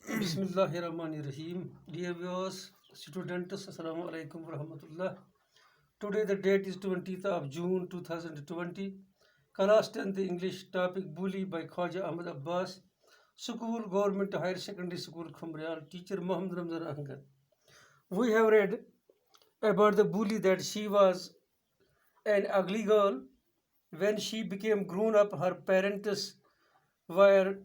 Bismillahirrahmanirrahim. Dear viewers, students, Assalamu alaikum warahmatullah. Today the date is 20th of June 2020. Class 10th English topic Bully by Khwaja Ahmad Abbas. School Government Higher Secondary School Khumrial. Teacher Muhammad Ramzan Ahmed. We have read about the bully that she was an ugly girl. When she became grown up, her parents were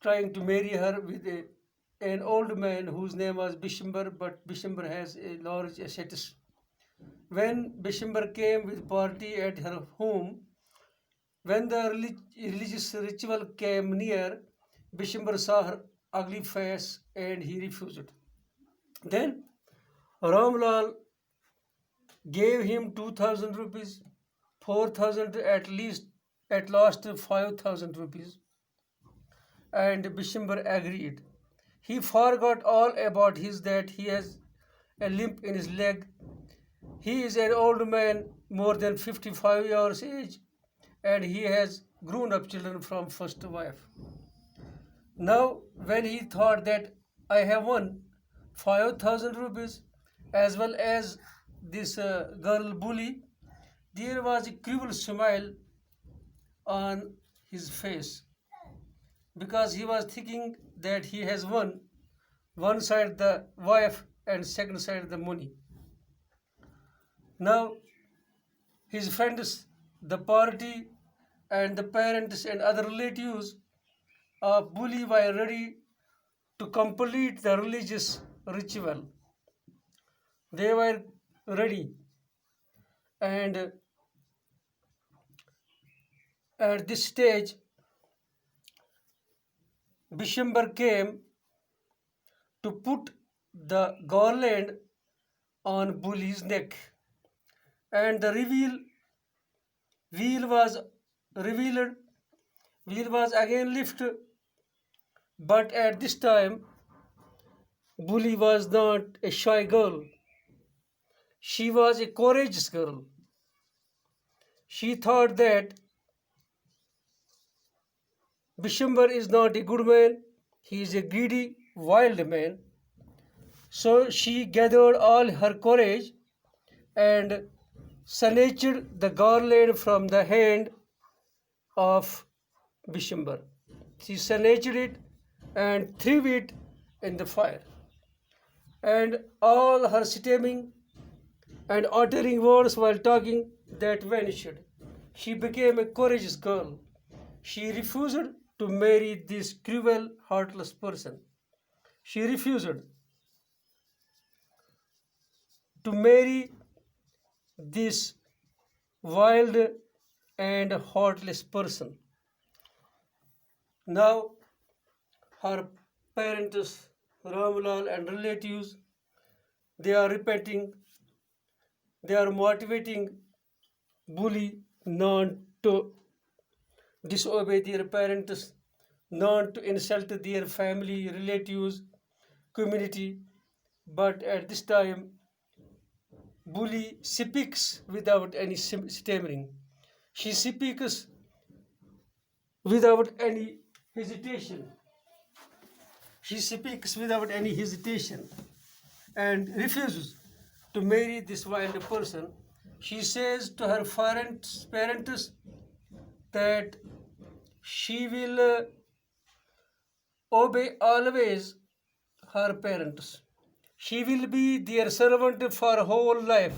trying to marry her with an old man whose name was Bishimber, but Bishimber has a large assets. When Bishimber came with party at her home, when the religious ritual came near, Bishimber saw her ugly face and he refused. Then Ramlal gave him 2,000 rupees, 4,000 at least, at last 5,000 rupees, and Bishimber agreed. He forgot all about his that he has a limp in his leg. He is an old man, more than 55 years age, and he has grown up children from first wife. Now, when he thought that I have won 5,000 rupees as well as this girl bully, there was a cruel smile on his face because he was thinking that he has won one side the wife and second side the money. Now his friends, the party and the parents and other relatives of bully were ready to complete the religious ritual. They were ready, and at this stage Bishimber came to put the garland on bully's neck, and the wheel was revealed, wheel was again lifted, but at this time bully was not a shy girl. She was a courageous girl. She thought that Bishimber is not a good man, he is a greedy, wild man. So she gathered all her courage and snatched the garland from the hand of Bishimber. She snatched it and threw it in the fire. And all her stammering and uttering words while talking that vanished. She became a courageous girl. She refused to marry this cruel, heartless person. She refused to marry this wild and heartless person. Now her parents, Ramlal and relatives, they are repenting, they are motivating bully not to disobey their parents, not to insult their family, relatives, community. But at this time, bully speaks without any stammering. She speaks without any hesitation. She speaks without any hesitation and refuses to marry this wild person. She says to her parents that she will obey always her parents. She will be their servant for whole life,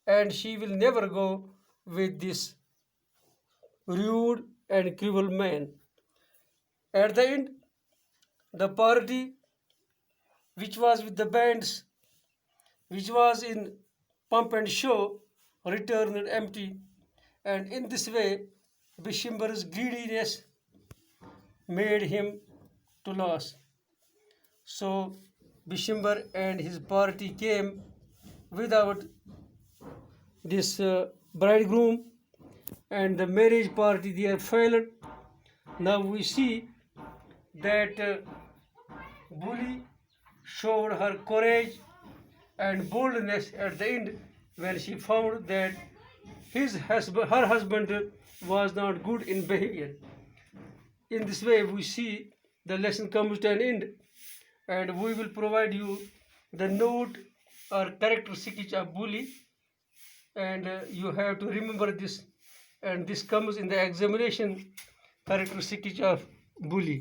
and she will never go with this rude and cruel man. At the end, the party, which was with the bands, which was in pump and show, returned empty, and in this way, Bishimber's greediness made him to lose. So Bishimber and his party came without this bridegroom, and the marriage party there failed. Now we see that bully showed her courage and boldness at the end when she found that her husband was not good in behavior. In this way we see the lesson comes to an end, and we will provide you the note or character sketch of bully, and you have to remember this, and this comes in the examination, character sketch of bully.